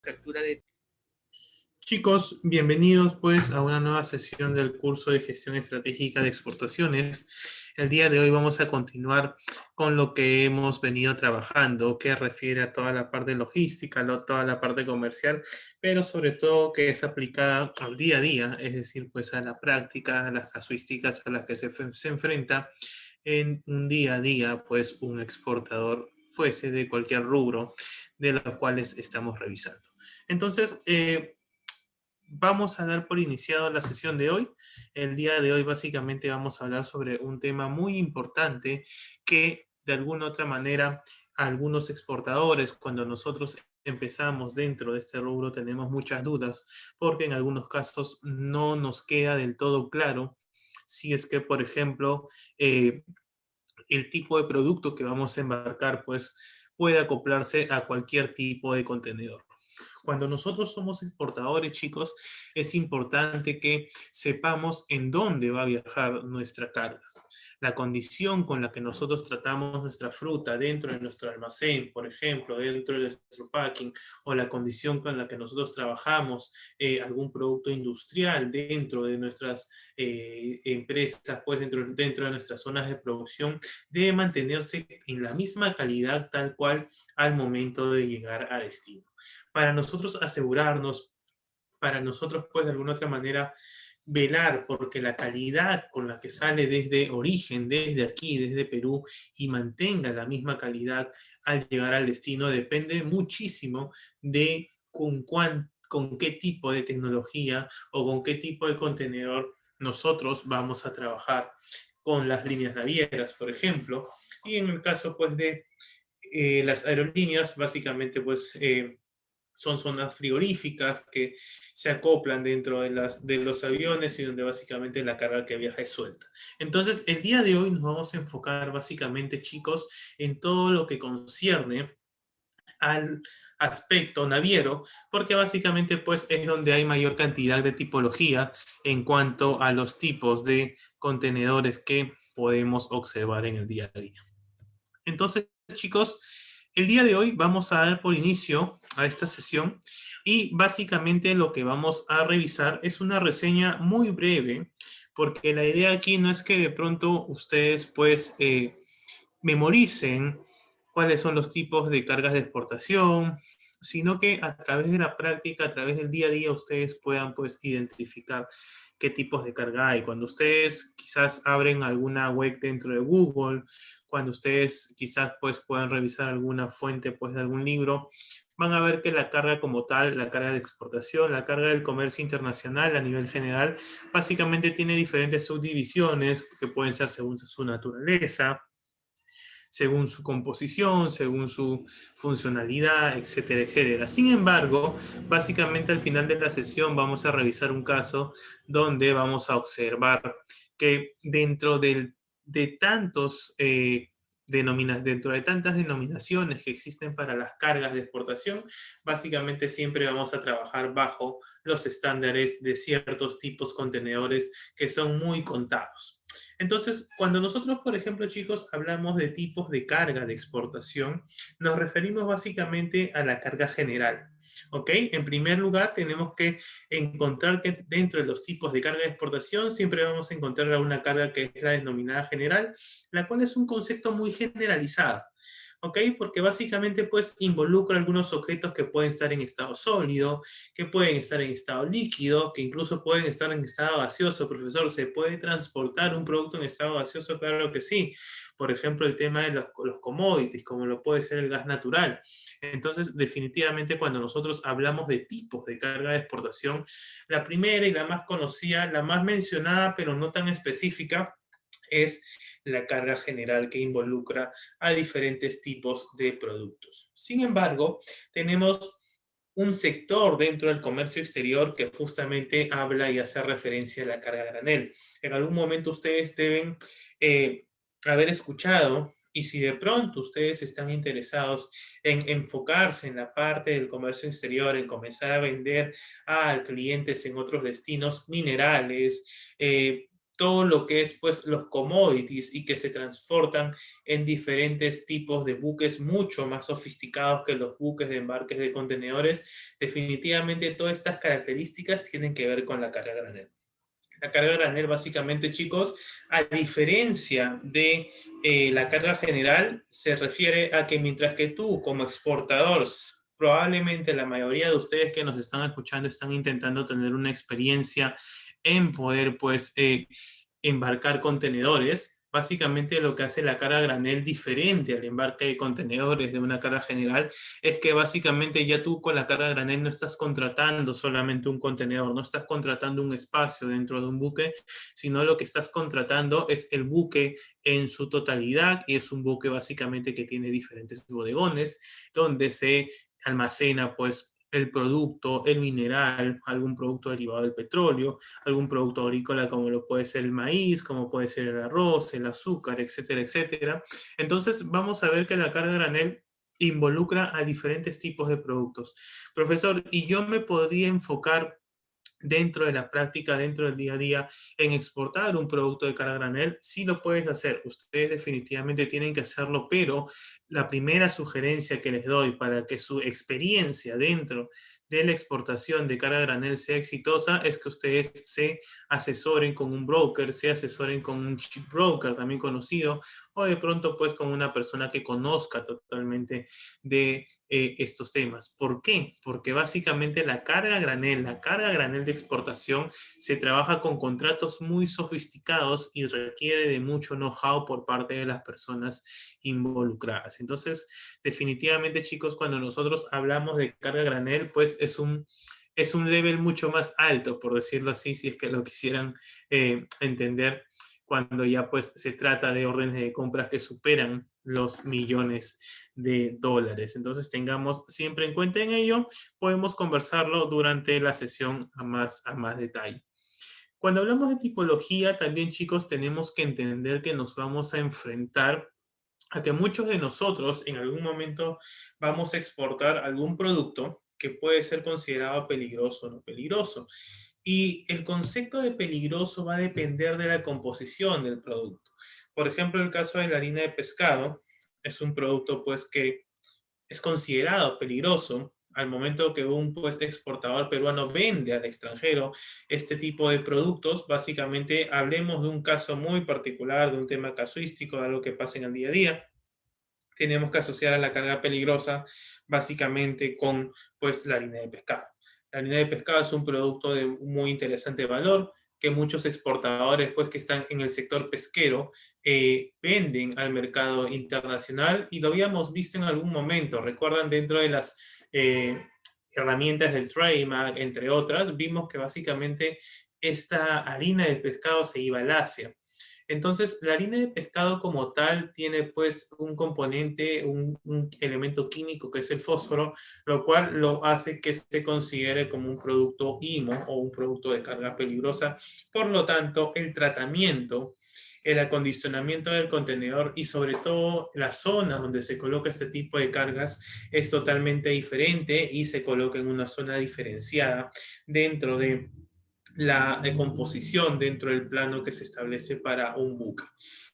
captura de... Chicos, bienvenidos pues a una nueva sesión del curso de gestión estratégica de exportaciones. El día de hoy vamos a continuar con lo que hemos venido trabajando, que refiere a toda la parte logística, toda la parte comercial, pero sobre todo que es aplicada al día a día, es decir, pues a la práctica, a las casuísticas a las que se enfrenta en un día a día, pues un exportador fuese de cualquier rubro de los cuales estamos revisando. Entonces, vamos a dar por iniciado la sesión de hoy. El día de hoy básicamente vamos a hablar sobre un tema muy importante que de alguna u otra manera algunos exportadores, cuando nosotros empezamos dentro de este rubro, tenemos muchas dudas porque en algunos casos no nos queda del todo claro si es que, por ejemplo, el tipo de producto que vamos a embarcar pues puede acoplarse a cualquier tipo de contenedor. Cuando nosotros somos exportadores, chicos, es importante que sepamos en dónde va a viajar nuestra carga. La condición con la que nosotros tratamos nuestra fruta dentro de nuestro almacén, por ejemplo, dentro de nuestro packing, o la condición con la que nosotros trabajamos algún producto industrial dentro de nuestras empresas, pues dentro de nuestras zonas de producción, debe mantenerse en la misma calidad tal cual al momento de llegar a destino. Para nosotros asegurarnos, para nosotros pues de alguna otra manera velar porque la calidad con la que sale desde origen, desde aquí, desde Perú, y mantenga la misma calidad al llegar al destino, depende muchísimo de con qué tipo de tecnología o con qué tipo de contenedor nosotros vamos a trabajar con las líneas navieras, por ejemplo, y en el caso pues de las aerolíneas, básicamente pues son zonas frigoríficas que se acoplan dentro de los aviones y donde básicamente la carga que viaja es suelta. Entonces, el día de hoy nos vamos a enfocar básicamente, chicos, en todo lo que concierne al aspecto naviero, porque básicamente pues es donde hay mayor cantidad de tipología en cuanto a los tipos de contenedores que podemos observar en el día a día. Entonces, chicos, el día de hoy vamos a dar por inicio a esta sesión y básicamente lo que vamos a revisar es una reseña muy breve, porque la idea aquí no es que de pronto ustedes pues memoricen cuáles son los tipos de cargas de exportación, sino que a través de la práctica, a través del día a día, ustedes puedan pues identificar qué tipos de carga hay. Cuando ustedes quizás abren alguna web dentro de Google, cuando ustedes quizás pues puedan revisar alguna fuente pues de algún libro, van a ver que la carga como tal, la carga de exportación, la carga del comercio internacional a nivel general, básicamente tiene diferentes subdivisiones que pueden ser según su naturaleza, según su composición, según su funcionalidad, etcétera, etcétera. Sin embargo, básicamente al final de la sesión vamos a revisar un caso donde vamos a observar que de tantos dentro de tantas denominaciones que existen para las cargas de exportación, básicamente siempre vamos a trabajar bajo los estándares de ciertos tipos contenedores que son muy contados. Entonces, cuando nosotros, por ejemplo, chicos, hablamos de tipos de carga de exportación, nos referimos básicamente a la carga general. ¿Ok? En primer lugar, tenemos que encontrar que dentro de los tipos de carga de exportación siempre vamos a encontrar una carga que es la denominada general, la cual es un concepto muy generalizado. ¿Ok? Porque básicamente pues involucra algunos objetos que pueden estar en estado sólido, que pueden estar en estado líquido, que incluso pueden estar en estado gaseoso. Profesor, ¿se puede transportar un producto en estado gaseoso? Claro que sí. Por ejemplo, el tema de los commodities, como lo puede ser el gas natural. Entonces, definitivamente cuando nosotros hablamos de tipos de carga de exportación, la primera y la más conocida, la más mencionada, pero no tan específica, es la carga general que involucra a diferentes tipos de productos. Sin embargo, tenemos un sector dentro del comercio exterior que justamente habla y hace referencia a la carga granel. En algún momento ustedes deben haber escuchado, y si de pronto ustedes están interesados en enfocarse en la parte del comercio exterior, en comenzar a vender a clientes en otros destinos, minerales, todo lo que es pues los commodities y que se transportan en diferentes tipos de buques mucho más sofisticados que los buques de embarques de contenedores, definitivamente todas estas características tienen que ver con la carga granel. La carga granel básicamente, chicos, a diferencia de la carga general, se refiere a que mientras que tú como exportador, probablemente la mayoría de ustedes que nos están escuchando están intentando tener una experiencia en poder, pues, embarcar contenedores. Básicamente lo que hace la carga granel diferente al embarque de contenedores de una carga general es que básicamente ya tú con la carga granel no estás contratando solamente un contenedor, no estás contratando un espacio dentro de un buque, sino lo que estás contratando es el buque en su totalidad, y es un buque básicamente que tiene diferentes bodegones donde se almacena pues el producto, el mineral, algún producto derivado del petróleo, algún producto agrícola como lo puede ser el maíz, como puede ser el arroz, el azúcar, etcétera, etcétera. Entonces vamos a ver que la carga granel involucra a diferentes tipos de productos. Profesor, ¿y yo me podría enfocar dentro de la práctica, dentro del día a día, en exportar un producto de carga granel? Sí lo puedes hacer, ustedes definitivamente tienen que hacerlo, pero la primera sugerencia que les doy para que su experiencia dentro de la exportación de carga granel sea exitosa es que ustedes se asesoren con un broker, se asesoren con un shipbroker también conocido, o de pronto pues con una persona que conozca totalmente de estos temas. ¿Por qué? Porque básicamente la carga granel de exportación se trabaja con contratos muy sofisticados y requiere de mucho know-how por parte de las personas involucradas. Entonces, definitivamente, chicos, cuando nosotros hablamos de carga granel, pues es un level mucho más alto, por decirlo así, si es que lo quisieran entender, cuando ya pues se trata de órdenes de compras que superan los millones de dólares. Entonces tengamos siempre en cuenta en ello, podemos conversarlo durante la sesión a más detalle. Cuando hablamos de tipología, también, chicos, tenemos que entender que nos vamos a enfrentar a que muchos de nosotros en algún momento vamos a exportar algún producto que puede ser considerado peligroso o no peligroso. Y el concepto de peligroso va a depender de la composición del producto. Por ejemplo, el caso de la harina de pescado es un producto pues que es considerado peligroso al momento que un pues, exportador peruano vende al extranjero este tipo de productos. Básicamente, hablemos de un caso muy particular, de un tema casuístico, de algo que pasa en el día a día. Tenemos que asociar a la carga peligrosa básicamente con pues, la harina de pescado. La harina de pescado es un producto de muy interesante valor que muchos exportadores pues, que están en el sector pesquero venden al mercado internacional, y lo habíamos visto en algún momento. Recuerdan, dentro de las herramientas del trademark, entre otras, vimos que básicamente esta harina de pescado se iba al Asia. Entonces, la harina de pescado como tal tiene pues un componente, un elemento químico que es el fósforo, lo cual lo hace que se considere como un producto IMO o un producto de carga peligrosa. Por lo tanto, el tratamiento, el acondicionamiento del contenedor y sobre todo la zona donde se coloca este tipo de cargas es totalmente diferente y se coloca en una zona diferenciada dentro de la composición, dentro del plano que se establece para un buque.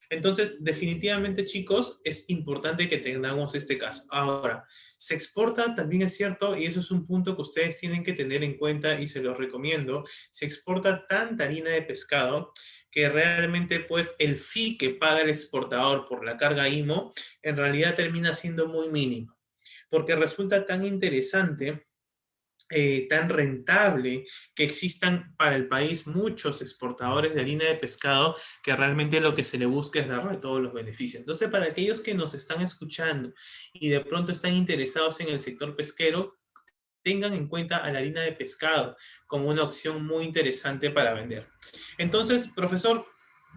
Entonces, definitivamente, chicos, es importante que tengamos este caso. Ahora, se exporta, también es cierto, y eso es un punto que ustedes tienen que tener en cuenta y se los recomiendo, se exporta tanta harina de pescado que realmente pues el fee que paga el exportador por la carga IMO en realidad termina siendo muy mínimo, porque resulta tan interesante, tan rentable, que existan para el país muchos exportadores de harina de pescado, que realmente lo que se le busca es darle todos los beneficios. Entonces, para aquellos que nos están escuchando y de pronto están interesados en el sector pesquero, tengan en cuenta a la harina de pescado como una opción muy interesante para vender. Entonces, profesor,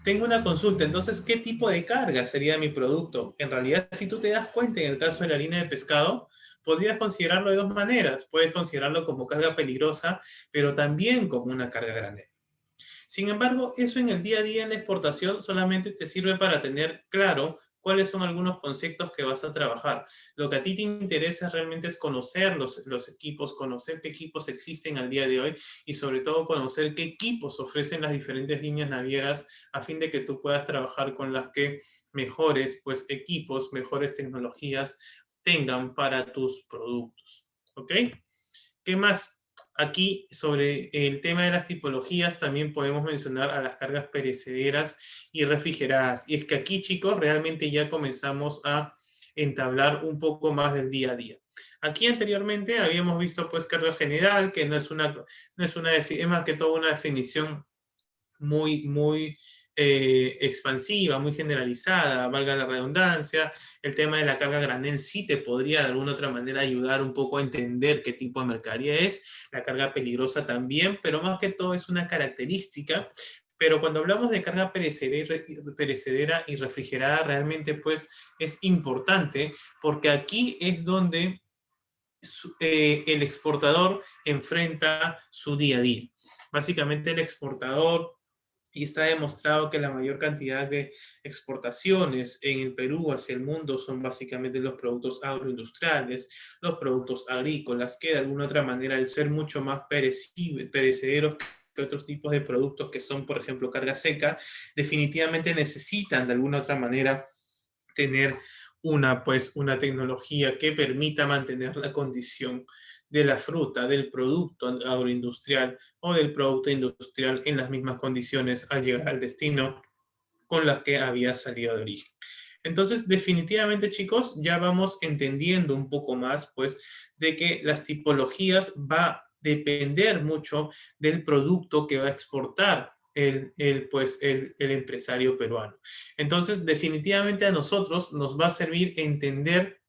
tengo una consulta. Entonces, ¿qué tipo de carga sería mi producto? En realidad, si tú te das cuenta, en el caso de la harina de pescado, podrías considerarlo de dos maneras. Puedes considerarlo como carga peligrosa, pero también como una carga grande. Sin embargo, eso en el día a día en la exportación solamente te sirve para tener claro cuáles son algunos conceptos que vas a trabajar. Lo que a ti te interesa realmente es conocer los equipos, conocer qué equipos existen al día de hoy y sobre todo conocer qué equipos ofrecen las diferentes líneas navieras a fin de que tú puedas trabajar con las que mejores pues, equipos, mejores tecnologías tengan para tus productos. ¿Ok? ¿Qué más? Aquí, sobre el tema de las tipologías, también podemos mencionar a las cargas perecederas y refrigeradas. Y es que aquí, chicos, realmente ya comenzamos a entablar un poco más del día a día. Aquí anteriormente habíamos visto pues carga general, que es más que todo una definición muy expansiva, muy generalizada, valga la redundancia. El tema de la carga granel sí te podría de alguna otra manera ayudar un poco a entender qué tipo de mercadería es. La carga peligrosa también, pero más que todo es una característica. Pero cuando hablamos de carga perecedera y refrigerada, realmente pues es importante porque aquí es donde el exportador enfrenta su día a día. Básicamente el exportador, y está demostrado que la mayor cantidad de exportaciones en el Perú hacia el mundo son básicamente los productos agroindustriales, los productos agrícolas, que de alguna otra manera, al ser mucho más perecederos que otros tipos de productos que son, por ejemplo, carga seca, definitivamente necesitan de alguna otra manera tener una tecnología que permita mantener la condición de la fruta, del producto agroindustrial o del producto industrial en las mismas condiciones al llegar al destino con las que había salido de origen. Entonces, definitivamente, chicos, ya vamos entendiendo un poco más, pues, de que las tipologías va a depender mucho del producto que va a exportar el empresario peruano. Entonces, definitivamente a nosotros nos va a servir entender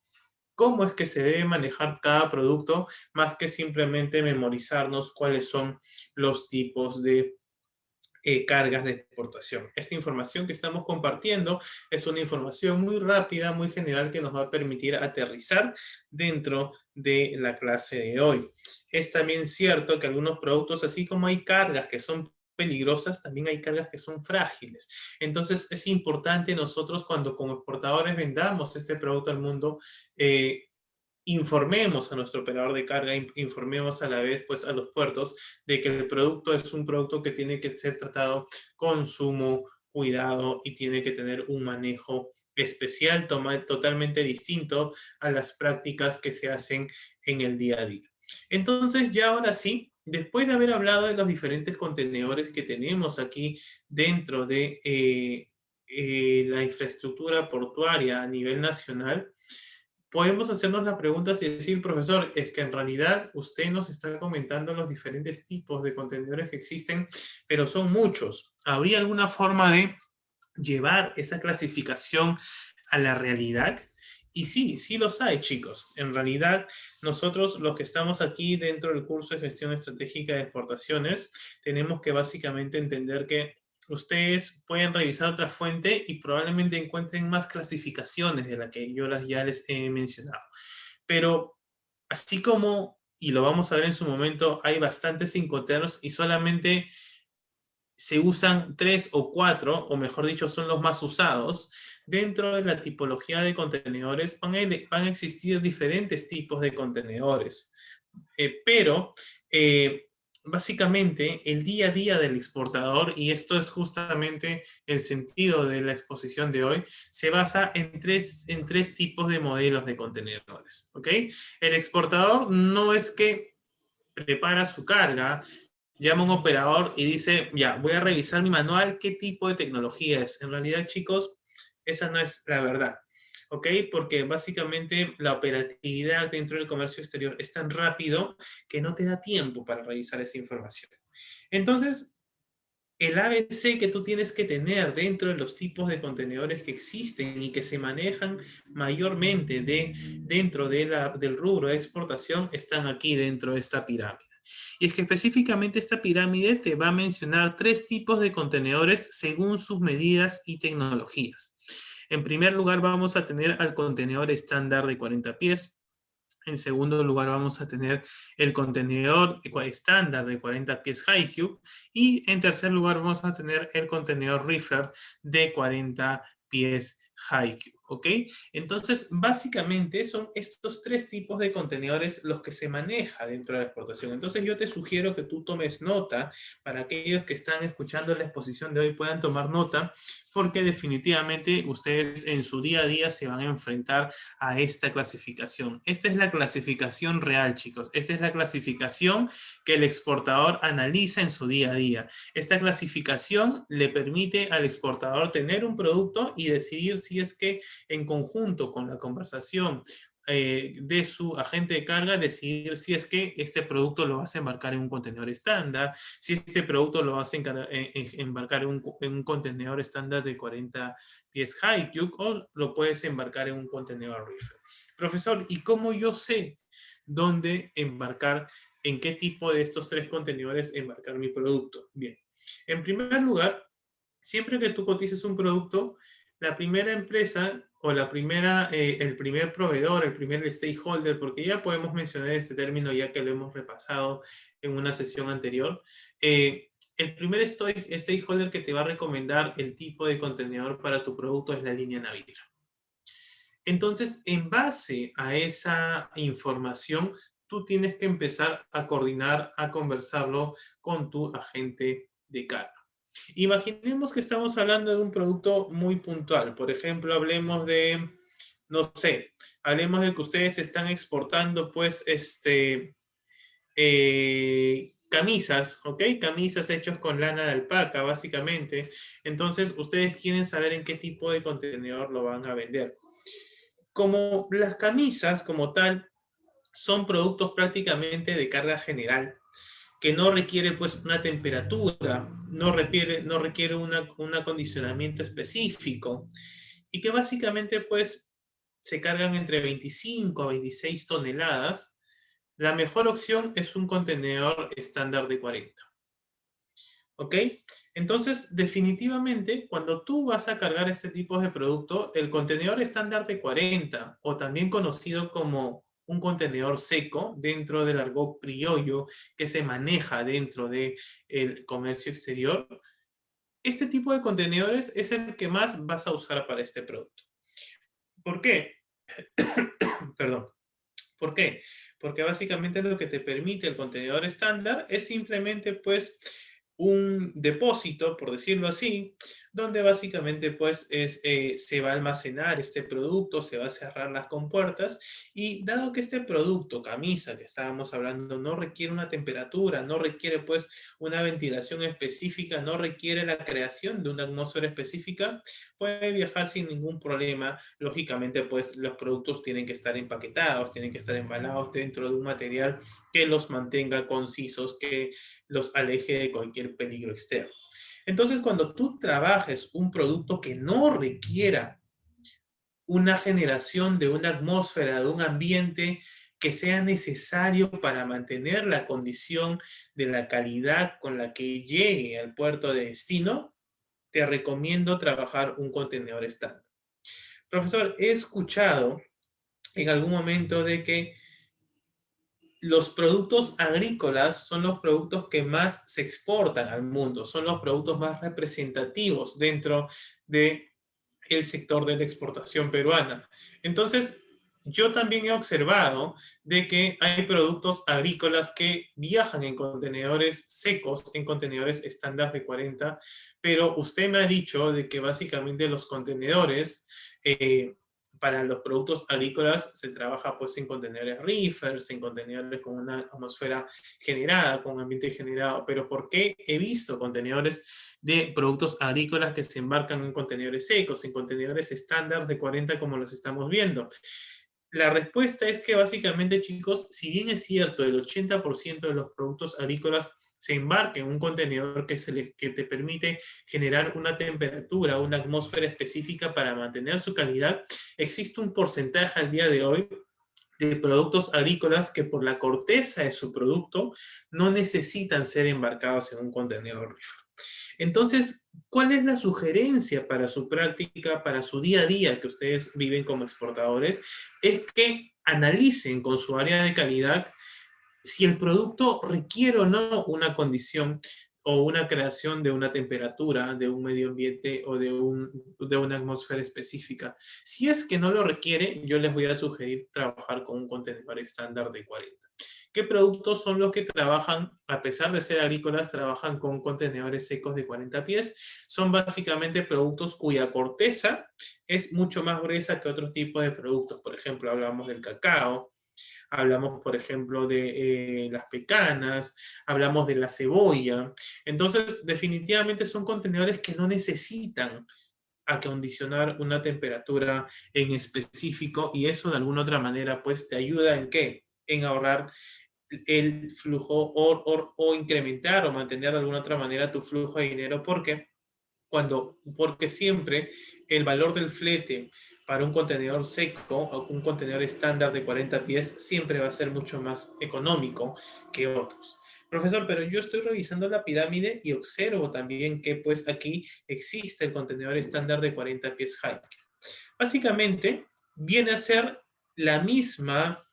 cómo es que se debe manejar cada producto, más que simplemente memorizarnos cuáles son los tipos de cargas de exportación. Esta información que estamos compartiendo es una información muy rápida, muy general, que nos va a permitir aterrizar dentro de la clase de hoy. Es también cierto que algunos productos, así como hay cargas que son peligrosas, también hay cargas que son frágiles. Entonces es importante nosotros cuando como exportadores vendamos este producto al mundo, informemos a nuestro operador de carga, informemos a la vez pues a los puertos de que el producto es un producto que tiene que ser tratado con sumo cuidado y tiene que tener un manejo especial, totalmente distinto a las prácticas que se hacen en el día a día. Entonces ya ahora sí, después de haber hablado de los diferentes contenedores que tenemos aquí dentro de la infraestructura portuaria a nivel nacional, podemos hacernos la pregunta y decir, profesor, es que en realidad usted nos está comentando los diferentes tipos de contenedores que existen, pero son muchos. ¿Habría alguna forma de llevar esa clasificación a la realidad? Y sí, sí los hay, chicos. En realidad, nosotros los que estamos aquí dentro del curso de gestión estratégica de exportaciones, tenemos que básicamente entender que ustedes pueden revisar otra fuente y probablemente encuentren más clasificaciones de las que yo ya les he mencionado. Pero así como, y lo vamos a ver en su momento, hay bastantes incoterms y solamente se usan 3 o 4, o mejor dicho, son los más usados. Dentro de la tipología de contenedores van a existir diferentes tipos de contenedores. Pero básicamente el día a día del exportador, y esto es justamente el sentido de la exposición de hoy, se basa en tres tipos de modelos de contenedores. ¿Ok? El exportador no es que prepara su carga, llama a un operador y dice, ya, voy a revisar mi manual, ¿qué tipo de tecnología es? En realidad, chicos, esa no es la verdad, ¿ok? Porque básicamente la operatividad dentro del comercio exterior es tan rápido que no te da tiempo para revisar esa información. Entonces, el ABC que tú tienes que tener dentro de los tipos de contenedores que existen y que se manejan mayormente dentro del rubro de exportación están aquí dentro de esta pirámide. Y es que específicamente esta pirámide te va a mencionar 3 tipos de contenedores según sus medidas y tecnologías. En primer lugar vamos a tener al contenedor estándar de 40 pies. En segundo lugar vamos a tener el contenedor estándar de 40 pies High Cube. Y en tercer lugar vamos a tener el contenedor reefer de 40 pies High Cube. ¿ok? Entonces, básicamente son estos tres tipos de contenedores los que se maneja dentro de la exportación. Entonces, yo te sugiero que tú tomes nota para aquellos que están escuchando la exposición de hoy puedan tomar nota, porque definitivamente ustedes en su día a día se van a enfrentar a esta clasificación. Esta es la clasificación real, chicos. Esta es la clasificación que el exportador analiza en su día a día. Esta clasificación le permite al exportador tener un producto y decidir si es que en conjunto con la conversación de su agente de carga, decidir si es que este producto lo vas a embarcar en un contenedor estándar, si este producto lo vas a embarcar en un contenedor estándar de 40 pies high cube o lo puedes embarcar en un contenedor reefer. Profesor, ¿y cómo yo sé dónde embarcar, en qué tipo de estos tres contenedores embarcar mi producto? Bien, en primer lugar, siempre que tú cotices un producto, la primera empresa o el primer proveedor, el primer stakeholder, porque ya podemos mencionar este término ya que lo hemos repasado en una sesión anterior, el primer stakeholder que te va a recomendar el tipo de contenedor para tu producto es la línea naviera. Entonces, en base a esa información, tú tienes que empezar a coordinar, a conversarlo con tu agente de carga. Imaginemos que estamos hablando de un producto muy puntual. Por ejemplo, hablemos de, no sé, hablemos de que ustedes están exportando, pues, camisas, ¿ok? Camisas hechos con lana de alpaca, básicamente. Entonces, ustedes quieren saber en qué tipo de contenedor lo van a vender. Como las camisas, como tal, son productos prácticamente de carga general, que no requiere pues una temperatura, no requiere un acondicionamiento específico y que básicamente pues se cargan entre 25 a 26 toneladas, la mejor opción es un contenedor estándar de 40. ¿Ok? Entonces, definitivamente, cuando tú vas a cargar este tipo de producto, el contenedor estándar de 40, o también conocido como un contenedor seco dentro del argot criollo que se maneja dentro del comercio exterior, este tipo de contenedores es el que más vas a usar para este producto. ¿Por qué? Perdón. ¿Por qué? Porque básicamente lo que te permite el contenedor estándar es simplemente pues un depósito, por decirlo así, donde básicamente pues se va a almacenar este producto, se va a cerrar las compuertas y dado que este producto, camisa que estábamos hablando, no requiere una temperatura, no requiere pues una ventilación específica, no requiere la creación de una atmósfera específica, puede viajar sin ningún problema. Lógicamente, pues los productos tienen que estar empaquetados, tienen que estar embalados dentro de un material que los mantenga concisos, que los aleje de cualquier peligro externo. Entonces, cuando tú trabajes un producto que no requiera una generación de una atmósfera, de un ambiente que sea necesario para mantener la condición de la calidad con la que llegue al puerto de destino, te recomiendo trabajar un contenedor estándar. Profesor, he escuchado en algún momento de que los productos agrícolas son los productos que más se exportan al mundo, son los productos más representativos dentro del sector de la exportación peruana. Entonces, yo también he observado de que hay productos agrícolas que viajan en contenedores secos, en contenedores estándar de 40, pero usted me ha dicho de que básicamente los contenedores para los productos agrícolas se trabaja pues en contenedores reefers, en contenedores con una atmósfera generada, con un ambiente generado, pero ¿por qué he visto contenedores de productos agrícolas que se embarcan en contenedores secos, en contenedores estándar de 40 como los estamos viendo? La respuesta es que básicamente, chicos, si bien es cierto, el 80% de los productos agrícolas se embarca en un contenedor que te permite generar una temperatura, una atmósfera específica para mantener su calidad, existe un porcentaje al día de hoy de productos agrícolas que por la corteza de su producto no necesitan ser embarcados en un contenedor reefer. Entonces, ¿cuál es la sugerencia para su práctica, para su día a día que ustedes viven como exportadores? Es que analicen con su área de calidad si el producto requiere o no una condición o una creación de una temperatura, de un medio ambiente o de una atmósfera específica. Si es que no lo requiere, yo les voy a sugerir trabajar con un contenedor estándar de 40. ¿Qué productos son los que trabajan, a pesar de ser agrícolas, trabajan con contenedores secos de 40 pies? Son básicamente productos cuya corteza es mucho más gruesa que otros tipos de productos. Por ejemplo, hablamos del cacao, hablamos, por ejemplo, de las pecanas, hablamos de la cebolla. Entonces, definitivamente son contenedores que no necesitan acondicionar una temperatura en específico y eso de alguna otra manera pues te ayuda en qué? En ahorrar el flujo o incrementar o mantener de alguna otra manera tu flujo de dinero porque porque siempre el valor del flete para un contenedor seco o un contenedor estándar de 40 pies siempre va a ser mucho más económico que otros. Profesor, pero yo estoy revisando la pirámide y observo también que pues aquí existe el contenedor estándar de 40 pies Hike. Básicamente viene a ser la misma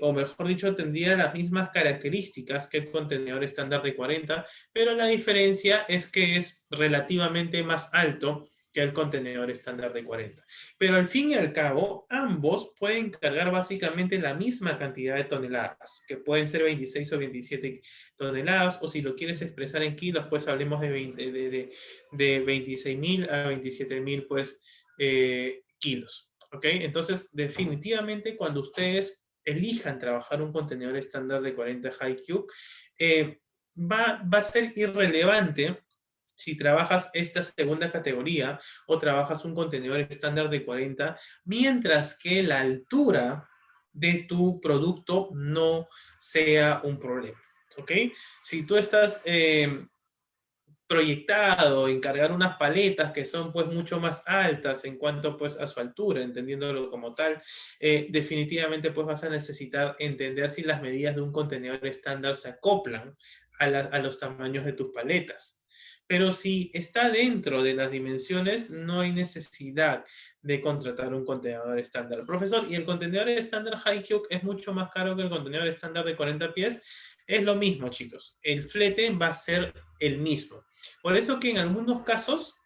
o mejor dicho, tendría las mismas características que el contenedor estándar de 40, pero la diferencia es que es relativamente más alto que el contenedor estándar de 40. Pero al fin y al cabo, ambos pueden cargar básicamente la misma cantidad de toneladas, que pueden ser 26 o 27 toneladas, o si lo quieres expresar en kilos, pues hablemos de 26.000 a 27.000 pues, kilos. ¿Ok? Entonces, definitivamente, cuando ustedes elijan trabajar un contenedor estándar de 40 HiQ, va a ser irrelevante si trabajas esta segunda categoría o trabajas un contenedor estándar de 40, mientras que la altura de tu producto no sea un problema. ¿Ok? Si tú estás proyectado en cargar unas paletas que son pues mucho más altas en cuanto pues a su altura, entendiéndolo como tal, definitivamente pues vas a necesitar entender si las medidas de un contenedor estándar se acoplan a los tamaños de tus paletas. Pero si está dentro de las dimensiones, no hay necesidad de contratar un contenedor estándar. Profesor, ¿y el contenedor estándar HiQ es mucho más caro que el contenedor estándar de 40 pies? Es lo mismo, chicos. El flete va a ser el mismo. Por eso que en algunos casos,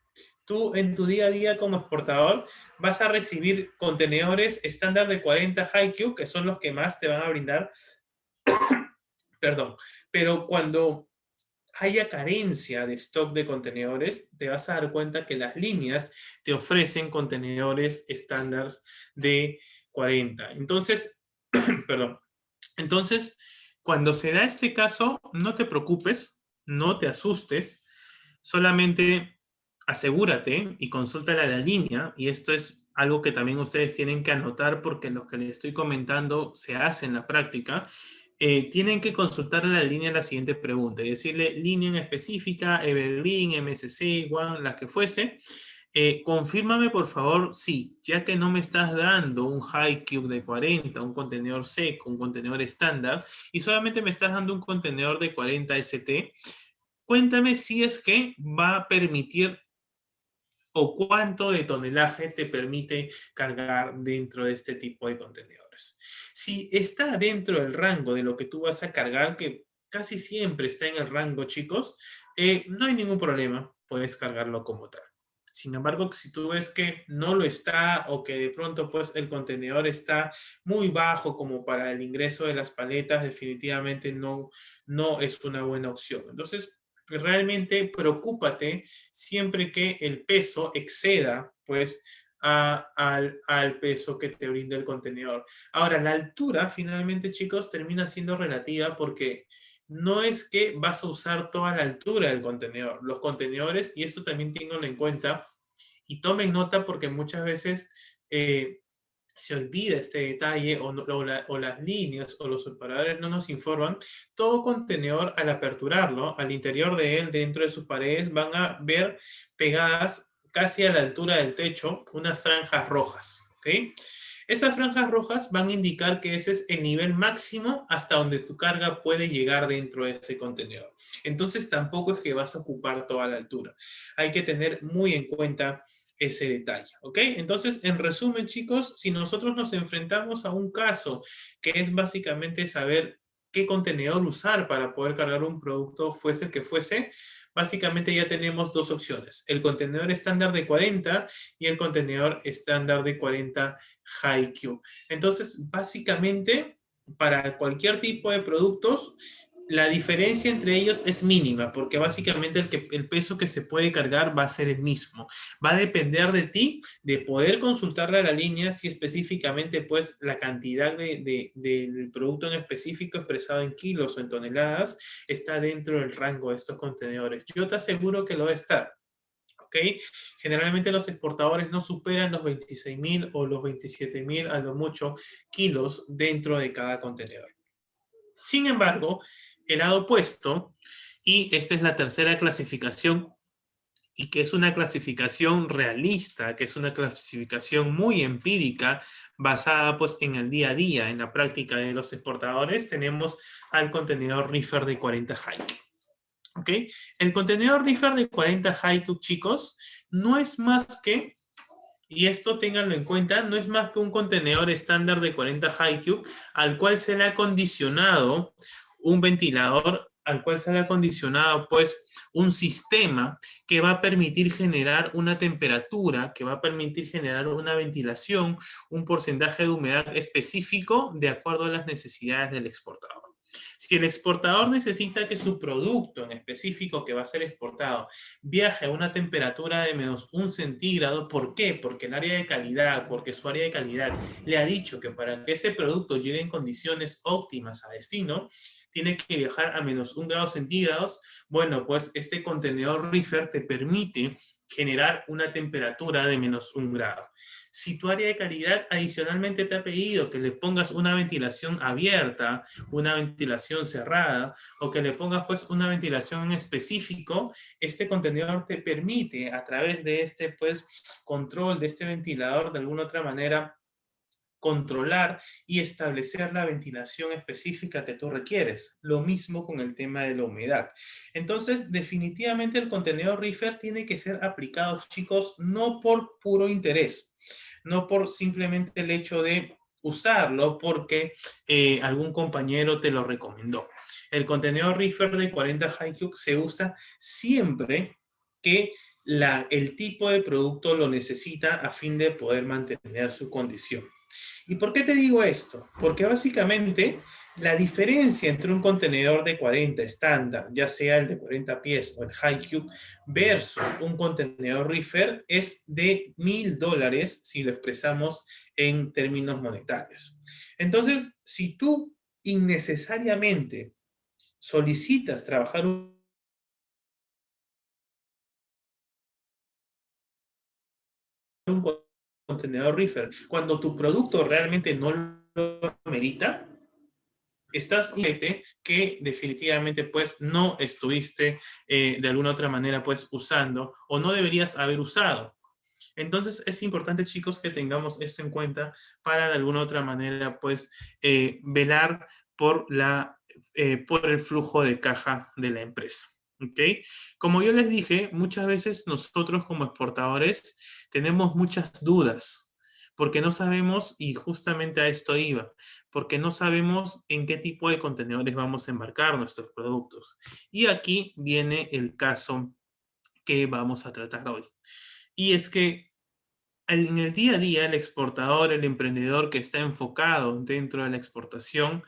tú en tu día a día como exportador vas a recibir contenedores estándar de 40 HiQ, que son los que más te van a brindar, perdón, pero cuando haya carencia de stock de contenedores, te vas a dar cuenta que las líneas te ofrecen contenedores estándar de 40. Entonces, perdón, entonces, cuando se da este caso, no te preocupes, no te asustes, solamente asegúrate y consúltala la línea, y esto es algo que también ustedes tienen que anotar porque lo que les estoy comentando se hace en la práctica. Tienen que consultar a la línea la siguiente pregunta y decirle línea en específica, Evergreen, MSC, One, la que fuese. Confírmame por favor, sí, ya que no me estás dando un high cube de 40, un contenedor seco, un contenedor estándar, y solamente me estás dando un contenedor de 40 ST, cuéntame si es que va a permitir o cuánto de tonelaje te permite cargar dentro de este tipo de contenedores. Si está dentro del rango de lo que tú vas a cargar, que casi siempre está en el rango, chicos, no hay ningún problema, puedes cargarlo como tal. Sin embargo, si tú ves que no lo está o que de pronto pues el contenedor está muy bajo como para el ingreso de las paletas, definitivamente no es una buena opción. Entonces, realmente preocúpate siempre que el peso exceda pues al peso que te brinda el contenedor. Ahora, la altura finalmente, chicos, termina siendo relativa porque no es que vas a usar toda la altura del contenedor. Los contenedores, y esto también tenganlo en cuenta, y tomen nota porque muchas veces se olvida este detalle o las líneas o los operadores no nos informan, todo contenedor al aperturarlo, al interior de él, dentro de sus paredes, van a ver pegadas casi a la altura del techo unas franjas rojas, ¿ok? Esas franjas rojas van a indicar que ese es el nivel máximo hasta donde tu carga puede llegar dentro de ese contenedor. Entonces tampoco es que vas a ocupar toda la altura. Hay que tener muy en cuenta ese detalle, ¿ok? Entonces, en resumen, chicos, si nosotros nos enfrentamos a un caso que es básicamente saber qué contenedor usar para poder cargar un producto, fuese el que fuese, básicamente ya tenemos dos opciones. El contenedor estándar de 40 y el contenedor estándar de 40 HiQ. Entonces, básicamente, para cualquier tipo de productos, la diferencia entre ellos es mínima, porque básicamente el peso que se puede cargar va a ser el mismo. Va a depender de ti, de poder consultarle a la línea si específicamente pues la cantidad del producto en específico expresado en kilos o en toneladas está dentro del rango de estos contenedores. Yo te aseguro que lo va a estar. ¿Ok? Generalmente los exportadores no superan los 26.000 o los 27.000 a lo mucho kilos dentro de cada contenedor. Sin embargo, el lado opuesto, y esta es la tercera clasificación, y que es una clasificación realista, que es una clasificación muy empírica, basada pues en el día a día, en la práctica de los exportadores, tenemos al contenedor reefer de 40 HiQ. ¿Ok? El contenedor reefer de 40 HiQ, chicos, no es más que, y esto ténganlo en cuenta, no es más que un contenedor estándar de 40 HiQ al cual se le ha condicionado un ventilador, al cual se le ha condicionado pues un sistema que va a permitir generar una temperatura, que va a permitir generar una ventilación, un porcentaje de humedad específico de acuerdo a las necesidades del exportador. Si el exportador necesita que su producto en específico que va a ser exportado viaje a una temperatura de -1 centígrado, ¿por qué? Porque el área de calidad, porque su área de calidad le ha dicho que para que ese producto llegue en condiciones óptimas a destino, tiene que viajar a -1 grados centígrados. Bueno, pues este contenedor reefer te permite generar una temperatura de -1 grado. Si tu área de calidad adicionalmente te ha pedido que le pongas una ventilación abierta, una ventilación cerrada, o que le pongas pues una ventilación en específico, este contenedor te permite a través de este pues control de este ventilador de alguna otra manera controlar y establecer la ventilación específica que tú requieres. Lo mismo con el tema de la humedad. Entonces, definitivamente el contenedor reefer tiene que ser aplicado, chicos, no por puro interés, no por simplemente el hecho de usarlo porque algún compañero te lo recomendó. El contenedor reefer de 40 HiQ se usa siempre que el tipo de producto lo necesita a fin de poder mantener su condición. ¿Y por qué te digo esto? Porque básicamente la diferencia entre un contenedor de 40 estándar, ya sea el de 40 pies o el HiQ, versus un contenedor reefer es de $1,000 si lo expresamos en términos monetarios. Entonces, si tú innecesariamente solicitas trabajar un contenedor reefer cuando tu producto realmente no lo merita, estás que definitivamente pues no estuviste de alguna otra manera pues usando o no deberías haber usado. Entonces es importante, chicos, que tengamos esto en cuenta para de alguna otra manera pues velar por por el flujo de caja de la empresa. ¿Ok? Como yo les dije, muchas veces nosotros como exportadores tenemos muchas dudas porque no sabemos, y justamente a esto iba, porque no sabemos en qué tipo de contenedores vamos a embarcar nuestros productos. Y aquí viene el caso que vamos a tratar hoy. Y es que en el día a día, el exportador, el emprendedor que está enfocado dentro de la exportación,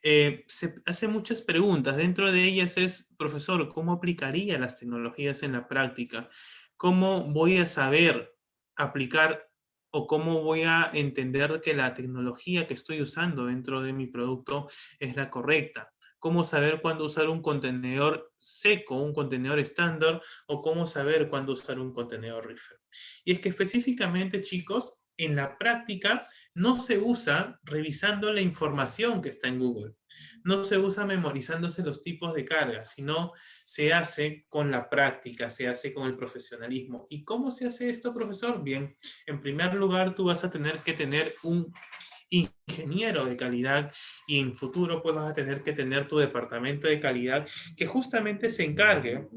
se hace muchas preguntas. Dentro de ellas es, profesor, ¿cómo aplicaría las tecnologías en la práctica? ¿Cómo voy a saber aplicar o cómo voy a entender que la tecnología que estoy usando dentro de mi producto es la correcta? ¿Cómo saber cuándo usar un contenedor seco, un contenedor estándar, o cómo saber cuándo usar un contenedor reefer? Y es que específicamente, chicos, en la práctica no se usa revisando la información que está en Google. No se usa memorizándose los tipos de carga, sino se hace con la práctica, se hace con el profesionalismo. ¿Y cómo se hace esto, profesor? Bien, en primer lugar, tú vas a tener que tener un ingeniero de calidad y en futuro pues vas a tener que tener tu departamento de calidad que justamente se encargue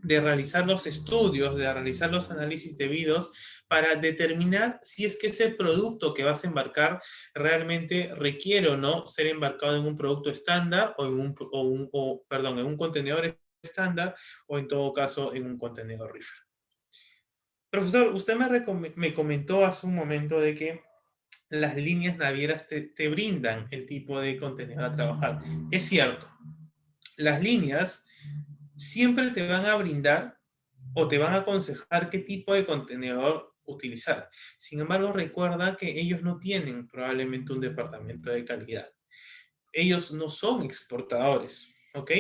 de realizar los estudios, de realizar los análisis debidos para determinar si es que ese producto que vas a embarcar realmente requiere o no ser embarcado en un producto estándar o en un contenedor estándar o en todo caso en un contenedor reefer. Profesor, usted me comentó hace un momento de que las líneas navieras te brindan el tipo de contenedor a trabajar. Es cierto, las líneas siempre te van a brindar o te van a aconsejar qué tipo de contenedor utilizar. Sin embargo, recuerda que ellos no tienen probablemente un departamento de calidad. Ellos no son exportadores, ¿ok?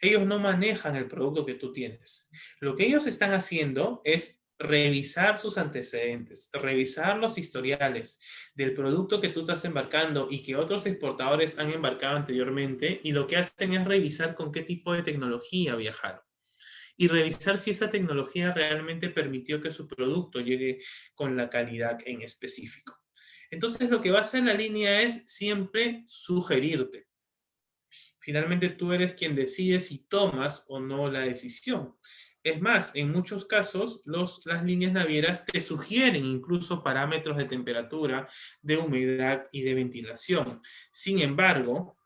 Ellos no manejan el producto que tú tienes. Lo que ellos están haciendo es revisar sus antecedentes, revisar los historiales del producto que tú estás embarcando y que otros exportadores han embarcado anteriormente, y lo que hacen es revisar con qué tipo de tecnología viajaron y revisar si esa tecnología realmente permitió que su producto llegue con la calidad en específico. Entonces, lo que va a hacer la línea es siempre sugerirte. Finalmente, tú eres quien decide si tomas o no la decisión. Es más, en muchos casos, las líneas navieras te sugieren incluso parámetros de temperatura, de humedad y de ventilación. Sin embargo,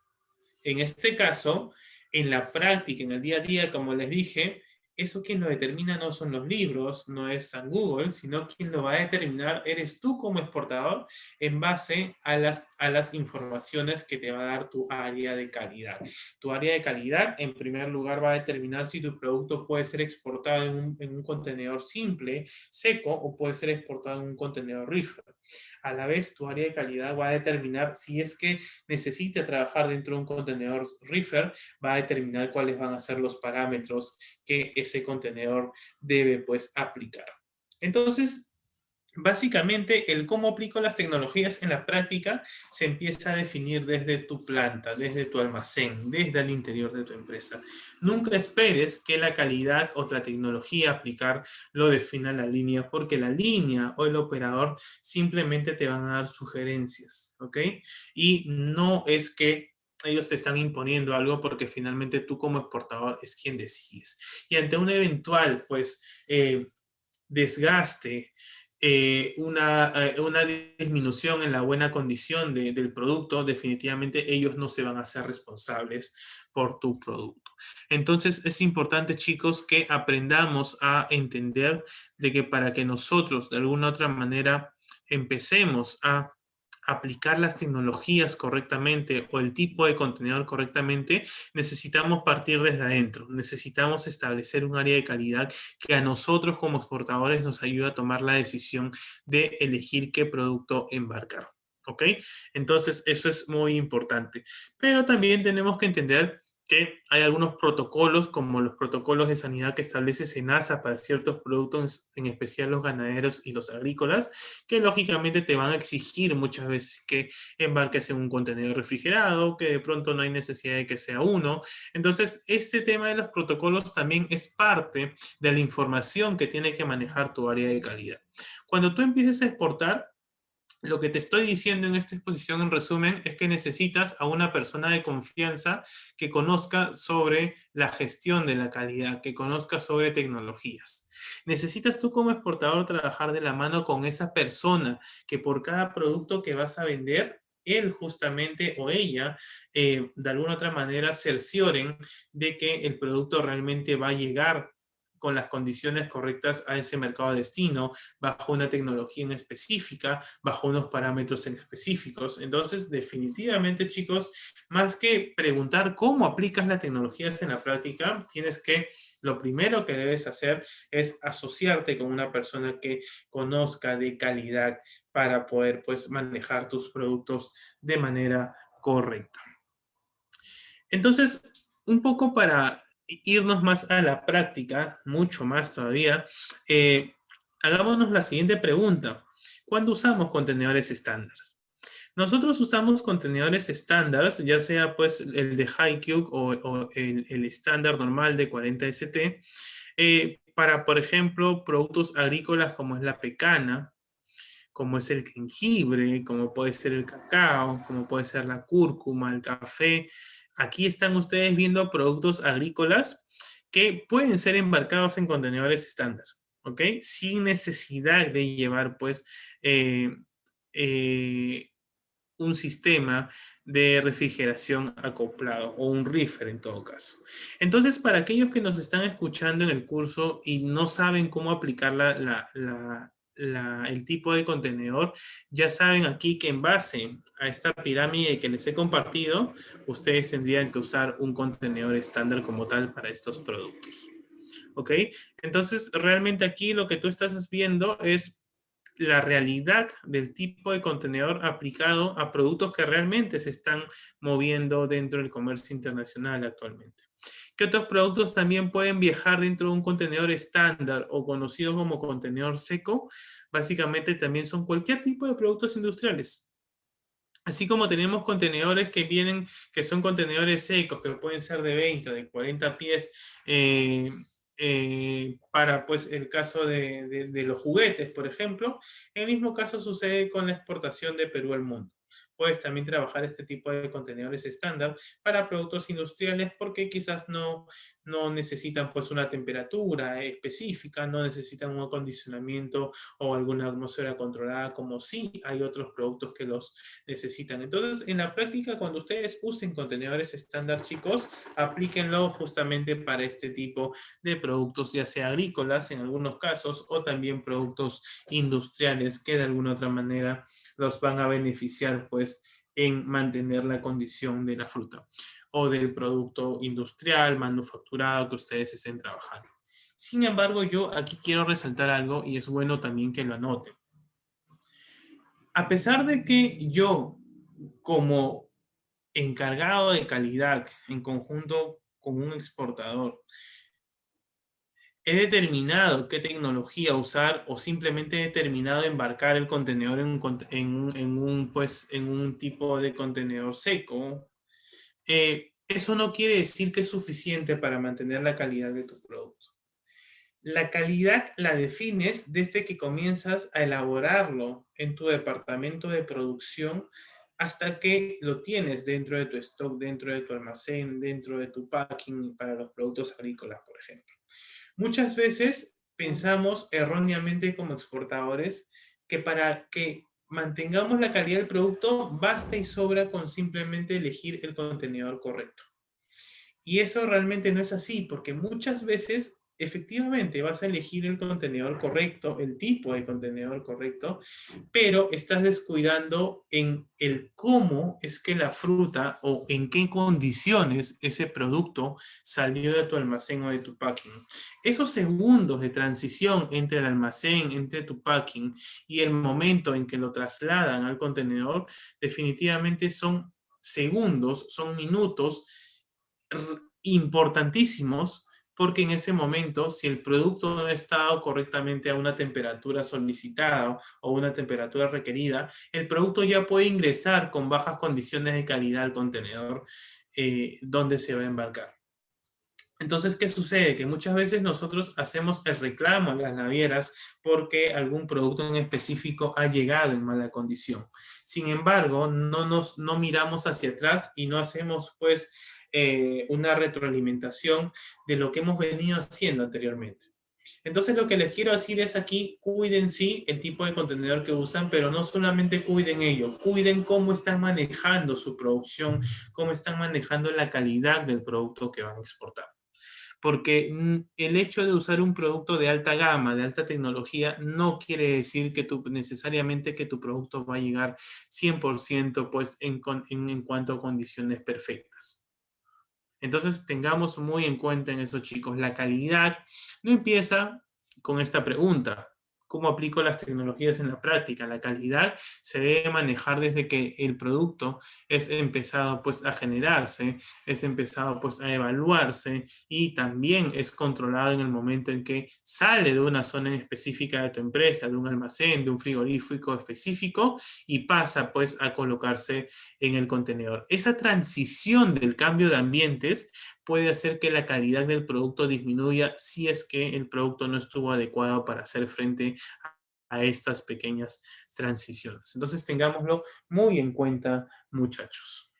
en este caso, en la práctica, en el día a día, como les dije, eso quien lo determina no son los libros, no es San Google, sino quien lo va a determinar eres tú como exportador en base a las informaciones que te va a dar tu área de calidad. Tu área de calidad, en primer lugar, va a determinar si tu producto puede ser exportado en un contenedor simple, seco, o puede ser exportado en un contenedor reefer. A la vez, tu área de calidad va a determinar si es que necesita trabajar dentro de un contenedor reefer, va a determinar cuáles van a ser los parámetros que ese contenedor debe pues aplicar. Entonces, básicamente, el cómo aplico las tecnologías en la práctica se empieza a definir desde tu planta, desde tu almacén, desde el interior de tu empresa. Nunca esperes que la calidad o la tecnología a aplicar lo defina la línea, porque la línea o el operador simplemente te van a dar sugerencias, ¿ok? Y no es que ellos te están imponiendo algo, porque finalmente tú como exportador es quien decides. Y ante un eventual, pues, desgaste, una disminución en la buena condición del producto, definitivamente ellos no se van a hacer responsables por tu producto. Entonces es importante, chicos, que aprendamos a entender de que para que nosotros de alguna u otra manera empecemos a aplicar las tecnologías correctamente o el tipo de contenedor correctamente, necesitamos partir desde adentro, necesitamos establecer un área de calidad que a nosotros como exportadores nos ayuda a tomar la decisión de elegir qué producto embarcar. ¿Ok? Entonces, eso es muy importante. Pero también tenemos que entender que hay algunos protocolos, como los protocolos de sanidad que establece SENASA para ciertos productos, en especial los ganaderos y los agrícolas, que lógicamente te van a exigir muchas veces que embarques en un contenedor refrigerado, que de pronto no hay necesidad de que sea uno. Entonces, este tema de los protocolos también es parte de la información que tiene que manejar tu área de calidad. Cuando tú empieces a exportar, lo que te estoy diciendo en esta exposición, en resumen, es que necesitas a una persona de confianza que conozca sobre la gestión de la calidad, que conozca sobre tecnologías. Necesitas tú como exportador trabajar de la mano con esa persona que por cada producto que vas a vender, él justamente o ella, de alguna otra manera, cercioren de que el producto realmente va a llegar con las condiciones correctas a ese mercado de destino, bajo una tecnología en específica, bajo unos parámetros en específicos. Entonces, definitivamente, chicos, más que preguntar cómo aplicas las tecnologías en la práctica, lo primero que debes hacer es asociarte con una persona que conozca de calidad para poder, pues, manejar tus productos de manera correcta. Entonces, un poco para irnos más a la práctica, mucho más todavía, hagámonos la siguiente pregunta. ¿Cuándo usamos contenedores estándar? Nosotros usamos contenedores estándar, ya sea pues el de HighCube o el estándar normal de 40 ST, para, por ejemplo, productos agrícolas como es la pecana, como es el jengibre, como puede ser el cacao, como puede ser la cúrcuma, el café. Aquí están ustedes viendo productos agrícolas que pueden ser embarcados en contenedores estándar, ¿ok? Sin necesidad de llevar, pues, eh, un sistema de refrigeración acoplado o un reefer en todo caso. Entonces, para aquellos que nos están escuchando en el curso y no saben cómo aplicar el tipo de contenedor, ya saben aquí que en base a esta pirámide que les he compartido, ustedes tendrían que usar un contenedor estándar como tal para estos productos. ¿Ok? Entonces, realmente aquí lo que tú estás viendo es la realidad del tipo de contenedor aplicado a productos que realmente se están moviendo dentro del comercio internacional actualmente. ¿Qué otros productos también pueden viajar dentro de un contenedor estándar o conocido como contenedor seco? Básicamente también son cualquier tipo de productos industriales. Así como tenemos contenedores que vienen, que son contenedores secos, que pueden ser de 20, de 40 pies, para pues el caso de los juguetes, por ejemplo. El mismo caso sucede con la exportación de Perú al mundo. Puedes también trabajar este tipo de contenedores estándar para productos industriales porque quizás no necesitan pues una temperatura específica, no necesitan un acondicionamiento o alguna atmósfera controlada como sí hay otros productos que los necesitan. Entonces, en la práctica, cuando ustedes usen contenedores estándar, chicos, aplíquenlo justamente para este tipo de productos, ya sea agrícolas en algunos casos o también productos industriales que de alguna otra manera los van a beneficiar pues en mantener la condición de la fruta o del producto industrial, manufacturado que ustedes estén trabajando. Sin embargo, yo aquí quiero resaltar algo y es bueno también que lo anoten. A pesar de que yo, como encargado de calidad en conjunto con un exportador, he determinado qué tecnología usar o simplemente he determinado embarcar el contenedor en un tipo de contenedor seco. Eso no quiere decir que es suficiente para mantener la calidad de tu producto. La calidad la defines desde que comienzas a elaborarlo en tu departamento de producción hasta que lo tienes dentro de tu stock, dentro de tu almacén, dentro de tu packing para los productos agrícolas, por ejemplo. Muchas veces pensamos erróneamente como exportadores que para que mantengamos la calidad del producto basta y sobra con simplemente elegir el contenedor correcto. Y eso realmente no es así, porque muchas veces efectivamente vas a elegir el contenedor correcto, el tipo de contenedor correcto, pero estás descuidando en el cómo es que la fruta o en qué condiciones ese producto salió de tu almacén o de tu packing. Esos segundos de transición entre el almacén, entre tu packing y el momento en que lo trasladan al contenedor, definitivamente son segundos, son minutos importantísimos porque en ese momento, si el producto no ha estado correctamente a una temperatura solicitada o una temperatura requerida, el producto ya puede ingresar con bajas condiciones de calidad al contenedor donde se va a embarcar. Entonces, ¿qué sucede? Que muchas veces nosotros hacemos el reclamo a las navieras porque algún producto en específico ha llegado en mala condición. Sin embargo, no miramos hacia atrás y no hacemos pues una retroalimentación de lo que hemos venido haciendo anteriormente. Entonces, lo que les quiero decir es aquí, cuiden sí el tipo de contenedor que usan, pero no solamente cuiden ello, cuiden cómo están manejando su producción, cómo están manejando la calidad del producto que van a exportar. Porque el hecho de usar un producto de alta gama, de alta tecnología, no quiere decir que necesariamente que tu producto va a llegar 100% pues, en cuanto a condiciones perfectas. Entonces, tengamos muy en cuenta en eso, chicos. La calidad no empieza con esta pregunta. ¿Cómo aplico las tecnologías en la práctica? La calidad se debe manejar desde que el producto es empezado pues a generarse, es empezado pues a evaluarse y también es controlado en el momento en que sale de una zona específica de tu empresa, de un almacén, de un frigorífico específico y pasa pues a colocarse en el contenedor. Esa transición del cambio de ambientes puede hacer que la calidad del producto disminuya si es que el producto no estuvo adecuado para hacer frente a estas pequeñas transiciones. Entonces tengámoslo muy en cuenta, muchachos.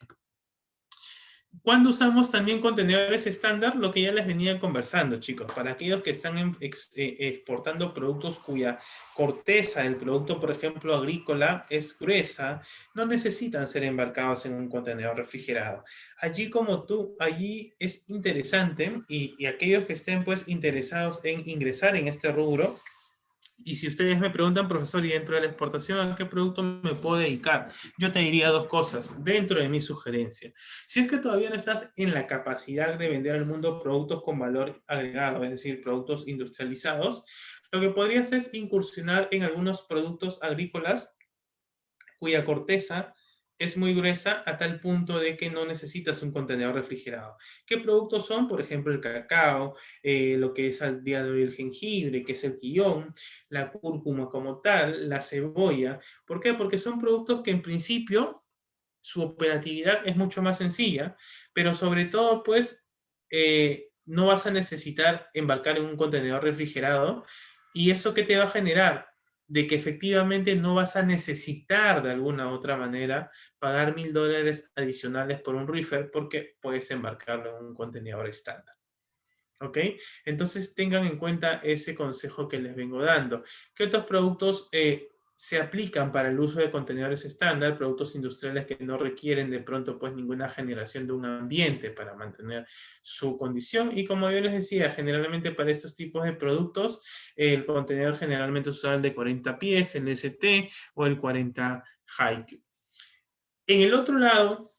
¿Cuándo usamos también contenedores estándar? Lo que ya les venía conversando, chicos. Para aquellos que están exportando productos cuya corteza del producto, por ejemplo, agrícola, es gruesa, no necesitan ser embarcados en un contenedor refrigerado. Allí es interesante y aquellos que estén pues interesados en ingresar en este rubro, y si ustedes me preguntan, profesor, y dentro de la exportación, ¿a qué producto me puedo dedicar? Yo te diría dos cosas dentro de mi sugerencia. Si es que todavía no estás en la capacidad de vender al mundo productos con valor agregado, es decir, productos industrializados, lo que podrías es incursionar en algunos productos agrícolas cuya corteza es muy gruesa a tal punto de que no necesitas un contenedor refrigerado. ¿Qué productos son? Por ejemplo, el cacao, lo que es al día de hoy el jengibre, que es el quillón, la cúrcuma como tal, la cebolla. ¿Por qué? Porque son productos que en principio su operatividad es mucho más sencilla, pero sobre todo, pues, no vas a necesitar embarcar en un contenedor refrigerado. ¿Y eso qué te va a generar? De que efectivamente no vas a necesitar de alguna u otra manera pagar $1000 adicionales por un reefer porque puedes embarcarlo en un contenedor estándar. ¿Ok? Entonces tengan en cuenta ese consejo que les vengo dando. ¿Qué otros productos se aplican para el uso de contenedores estándar? Productos industriales que no requieren de pronto pues ninguna generación de un ambiente para mantener su condición. Y como yo les decía, generalmente para estos tipos de productos, el contenedor generalmente es usado el de 40 pies, el ST o el 40 High. En el otro lado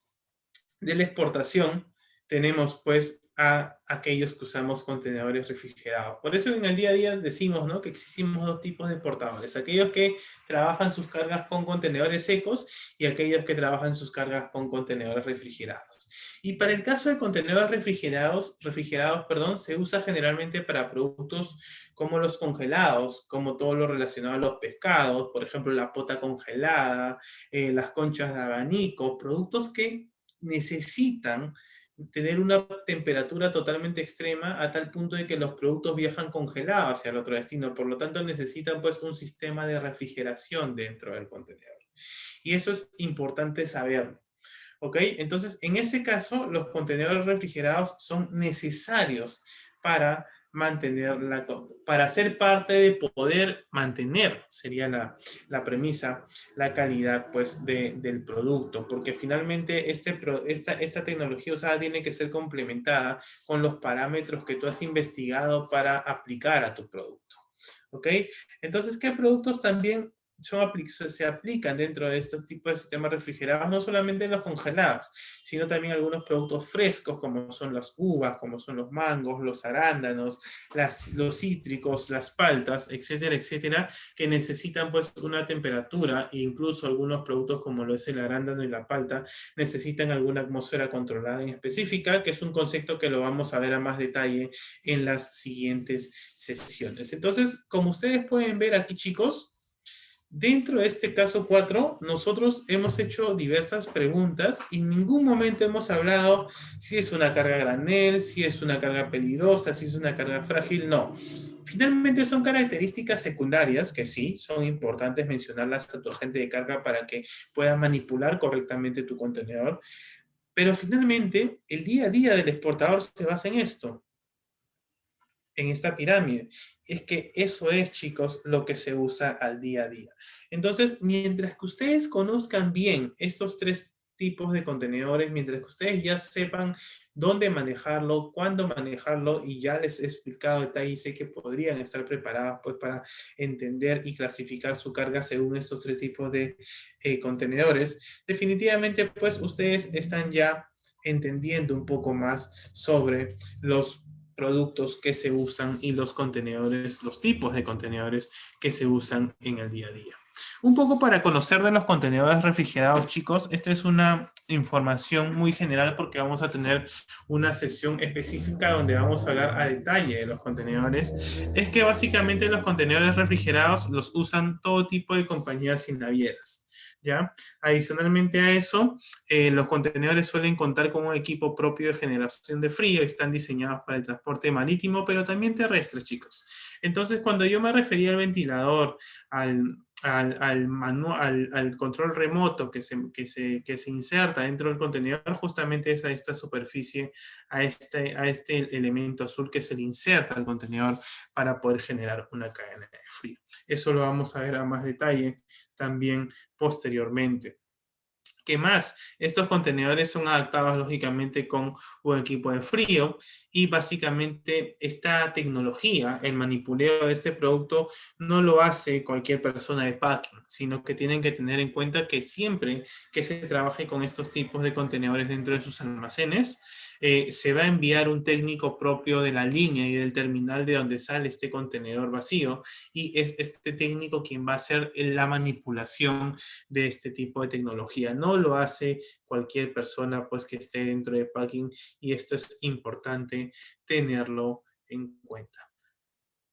de la exportación, tenemos pues a aquellos que usamos contenedores refrigerados. Por eso en el día a día decimos, ¿no?, que existimos dos tipos de exportadores. Aquellos que trabajan sus cargas con contenedores secos y aquellos que trabajan sus cargas con contenedores refrigerados. Y para el caso de contenedores refrigerados, se usa generalmente para productos como los congelados, como todo lo relacionado a los pescados, por ejemplo, la pota congelada, las conchas de abanico, productos que necesitan tener una temperatura totalmente extrema a tal punto de que los productos viajan congelados hacia el otro destino. Por lo tanto, necesitan pues un sistema de refrigeración dentro del contenedor. Y eso es importante saberlo. ¿Ok? Entonces, en ese caso, los contenedores refrigerados son necesarios para para ser parte de poder mantener, sería la premisa, la calidad pues del producto, porque finalmente esta tecnología usada tiene que ser complementada con los parámetros que tú has investigado para aplicar a tu producto. ¿Ok? Entonces, ¿qué productos también se aplican dentro de estos tipos de sistemas refrigerados? No solamente los congelados, sino también algunos productos frescos, como son las uvas, como son los mangos, los arándanos, los cítricos, las paltas, etcétera, etcétera, que necesitan pues una temperatura, e incluso algunos productos como lo es el arándano y la palta, necesitan alguna atmósfera controlada en específica, que es un concepto que lo vamos a ver a más detalle en las siguientes sesiones. Entonces, como ustedes pueden ver aquí, chicos, dentro de este caso 4, nosotros hemos hecho diversas preguntas y en ningún momento hemos hablado si es una carga granel, si es una carga peligrosa, si es una carga frágil, no. Finalmente son características secundarias que sí, son importantes mencionarlas a tu agente de carga para que pueda manipular correctamente tu contenedor, pero finalmente el día a día del exportador se basa en esto, en esta pirámide. Es que eso es, chicos, lo que se usa al día a día. Entonces, mientras que ustedes conozcan bien estos tres tipos de contenedores, mientras que ustedes ya sepan dónde manejarlo, cuándo manejarlo, y ya les he explicado detalle y sé que podrían estar preparados pues para entender y clasificar su carga según estos tres tipos de contenedores, definitivamente pues ustedes están ya entendiendo un poco más sobre los productos que se usan y los contenedores, los tipos de contenedores que se usan en el día a día. Un poco para conocer de los contenedores refrigerados, chicos, esta es una información muy general porque vamos a tener una sesión específica donde vamos a hablar a detalle de los contenedores. Es que básicamente los contenedores refrigerados los usan todo tipo de compañías y navieras. ¿Ya? Adicionalmente a eso, los contenedores suelen contar con un equipo propio de generación de frío, están diseñados para el transporte marítimo, pero también terrestre, chicos. Entonces, cuando yo me refería al ventilador, al control remoto que se inserta dentro del contenedor, justamente es a esta superficie, a este elemento azul que se le inserta al contenedor para poder generar una cadena de frío. Eso lo vamos a ver a más detalle también posteriormente. ¿Qué más? Estos contenedores son adaptados lógicamente con un equipo de frío y básicamente esta tecnología, el manipuleo de este producto, no lo hace cualquier persona de packing, sino que tienen que tener en cuenta que siempre que se trabaje con estos tipos de contenedores dentro de sus almacenes, se va a enviar un técnico propio de la línea y del terminal de donde sale este contenedor vacío, y es este técnico quien va a hacer la manipulación de este tipo de tecnología. No lo hace cualquier persona pues que esté dentro de packing, y esto es importante tenerlo en cuenta.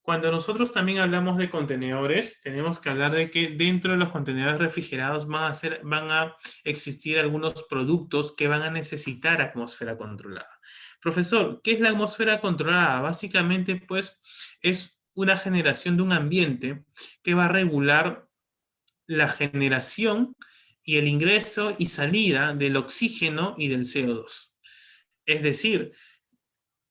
Cuando nosotros también hablamos de contenedores, tenemos que hablar de que dentro de los contenedores refrigerados van a existir algunos productos que van a necesitar atmósfera controlada. Profesor, ¿qué es la atmósfera controlada? Básicamente, pues, es una generación de un ambiente que va a regular la generación y el ingreso y salida del oxígeno y del CO2. Es decir,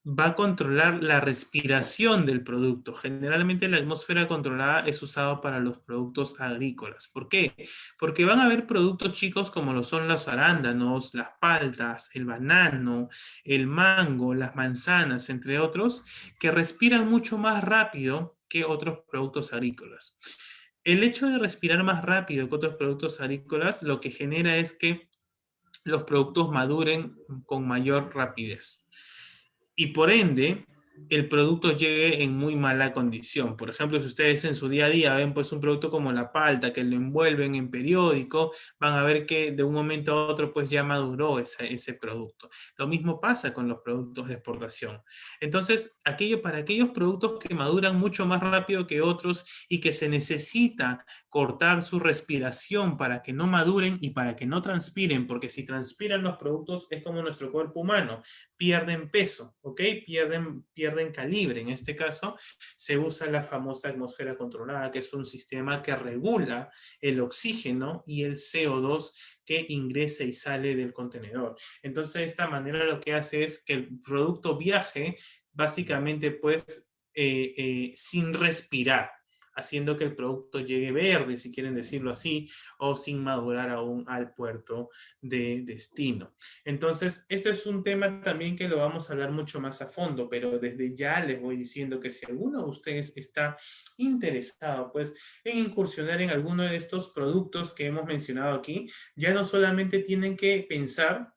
va a controlar la respiración del producto. Generalmente la atmósfera controlada es usada para los productos agrícolas. ¿Por qué? Porque van a haber productos chicos como lo son los arándanos, las paltas, el banano, el mango, las manzanas, entre otros, que respiran mucho más rápido que otros productos agrícolas. El hecho de respirar más rápido que otros productos agrícolas lo que genera es que los productos maduren con mayor rapidez y por ende el producto llegue en muy mala condición. Por ejemplo, si ustedes en su día a día ven pues un producto como la palta que lo envuelven en periódico, van a ver que de un momento a otro pues ya maduró ese producto. Lo mismo pasa con los productos de exportación. Entonces, para aquellos productos que maduran mucho más rápido que otros y que se necesita cortar su respiración para que no maduren y para que no transpiren, porque si transpiran los productos es como nuestro cuerpo humano, pierden peso, ¿ok? Pierden calibre. En este caso, se usa la famosa atmósfera controlada, que es un sistema que regula el oxígeno y el CO2 que ingresa y sale del contenedor. Entonces, de esta manera lo que hace es que el producto viaje básicamente pues sin respirar, haciendo que el producto llegue verde, si quieren decirlo así, o sin madurar aún al puerto de destino. Entonces, este es un tema también que lo vamos a hablar mucho más a fondo, pero desde ya les voy diciendo que si alguno de ustedes está interesado, pues, en incursionar en alguno de estos productos que hemos mencionado aquí, ya no solamente tienen que pensar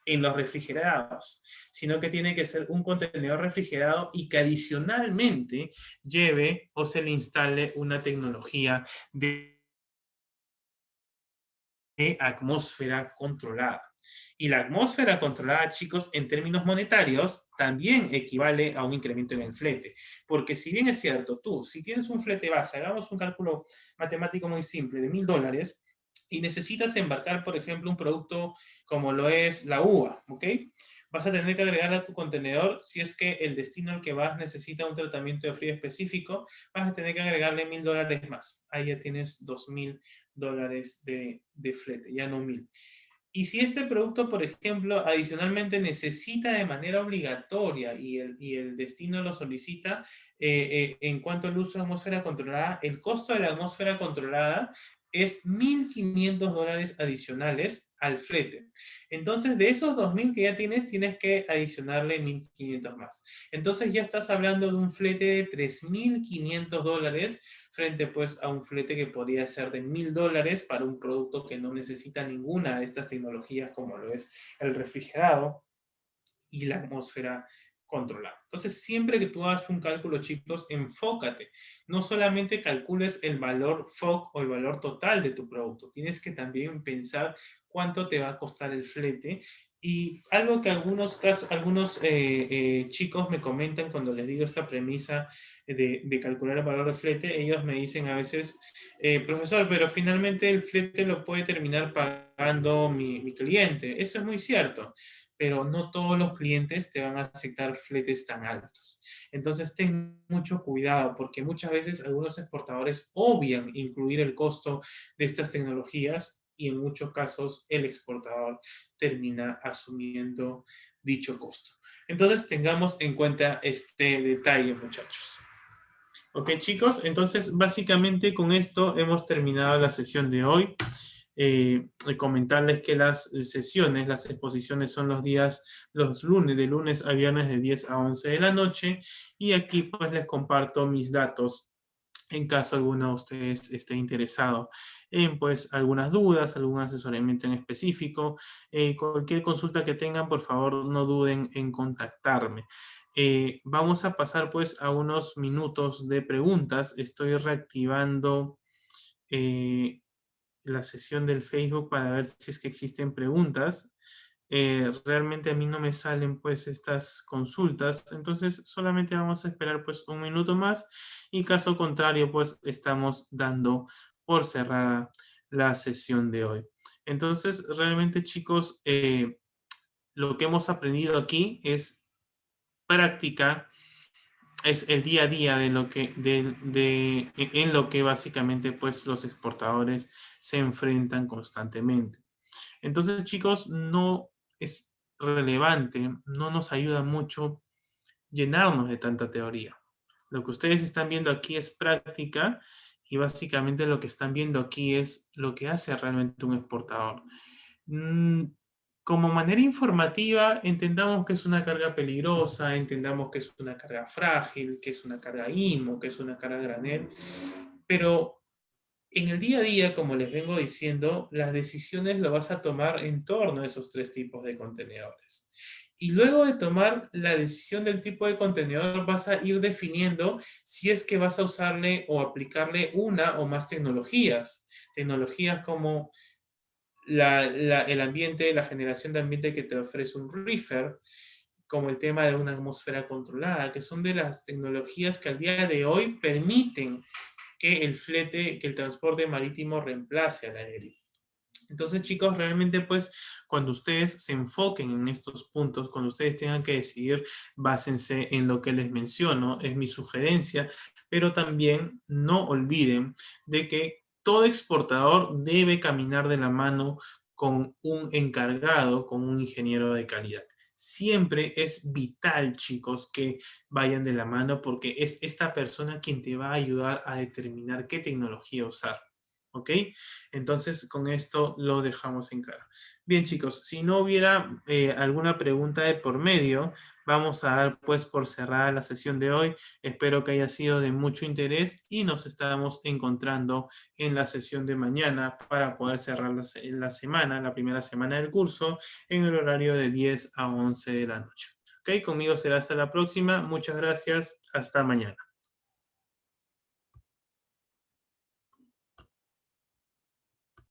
en los refrigerados, sino que tiene que ser un contenedor refrigerado y que adicionalmente lleve o se le instale una tecnología de atmósfera controlada. Y la atmósfera controlada, chicos, en términos monetarios, también equivale a un incremento en el flete. Porque si bien es cierto, si tienes un flete base, hagamos un cálculo matemático muy simple de $1000, y necesitas embarcar, por ejemplo, un producto como lo es la uva, ¿ok? Vas a tener que agregar a tu contenedor, si es que el destino al que vas necesita un tratamiento de frío específico, vas a tener que agregarle $1000 más. Ahí ya tienes $2000 de flete, ya no 1000. Y si este producto, por ejemplo, adicionalmente necesita de manera obligatoria y el destino lo solicita, en cuanto al uso de atmósfera controlada, el costo de la atmósfera controlada es $1500 adicionales al flete. Entonces, de esos 2000 que ya tienes que adicionarle 1500 más. Entonces, ya estás hablando de un flete de $3500 frente pues a un flete que podría ser de $1000 para un producto que no necesita ninguna de estas tecnologías como lo es el refrigerado y la atmósfera controlada. Entonces, siempre que tú hagas un cálculo, chicos, enfócate. No solamente calcules el valor FOB o el valor total de tu producto, tienes que también pensar cuánto te va a costar el flete. Y algo que algunos chicos me comentan cuando les digo esta premisa de calcular el valor del flete, ellos me dicen a veces, profesor, pero finalmente el flete lo puede terminar pagando mi cliente. Eso es muy cierto. pero no todos los clientes te van a aceptar fletes tan altos. Entonces, ten mucho cuidado porque muchas veces algunos exportadores obvian incluir el costo de estas tecnologías y en muchos casos el exportador termina asumiendo dicho costo. Entonces, tengamos en cuenta este detalle, muchachos. Ok, chicos, entonces básicamente con esto hemos terminado la sesión de hoy. Comentarles que las sesiones, las exposiciones son los lunes, de lunes a viernes de 10 a 11 de la noche. Y aquí pues les comparto mis datos en caso alguno de ustedes esté interesado en pues algunas dudas, algún asesoramiento en específico, cualquier consulta que tengan, por favor no duden en contactarme. Vamos a pasar pues a unos minutos de preguntas. Estoy reactivando eh, la sesión del Facebook para ver si es que existen preguntas. Realmente a mí no me salen pues estas consultas, entonces solamente vamos a esperar pues un minuto más y caso contrario pues estamos dando por cerrada la sesión de hoy. Entonces realmente chicos, lo que hemos aprendido aquí es práctica, es el día a día de lo que, en lo que básicamente pues los exportadores se enfrentan constantemente. Entonces, chicos, no es relevante, no nos ayuda mucho llenarnos de tanta teoría. Lo que ustedes están viendo aquí es práctica y básicamente lo que están viendo aquí es lo que hace realmente un exportador. Mm, Como manera informativa, entendamos que es una carga peligrosa, entendamos que es una carga frágil, que es una carga IMO, que es una carga granel, pero en el día a día, como les vengo diciendo, las decisiones lo vas a tomar en torno a esos tres tipos de contenedores. Y luego de tomar la decisión del tipo de contenedor, vas a ir definiendo si es que vas a usarle o aplicarle una o más tecnologías. Tecnologías como el ambiente, la generación de ambiente que te ofrece un reefer, como el tema de una atmósfera controlada, que son de las tecnologías que al día de hoy permiten que el flete, que el transporte marítimo reemplace al aéreo. Entonces, chicos, realmente pues cuando ustedes se enfoquen en estos puntos, cuando ustedes tengan que decidir, básense en lo que les menciono, es mi sugerencia, pero también no olviden de que todo exportador debe caminar de la mano con un encargado, con un ingeniero de calidad. Siempre es vital, chicos, que vayan de la mano porque es esta persona quien te va a ayudar a determinar qué tecnología usar. ¿Ok? Entonces, con esto lo dejamos en claro. Bien, chicos, si no hubiera alguna pregunta de por medio, vamos a dar pues por cerrada la sesión de hoy. Espero que haya sido de mucho interés y nos estamos encontrando en la sesión de mañana para poder cerrar la semana, la primera semana del curso, en el horario de 10 a 11 de la noche. Ok, conmigo será hasta la próxima. Muchas gracias. Hasta mañana.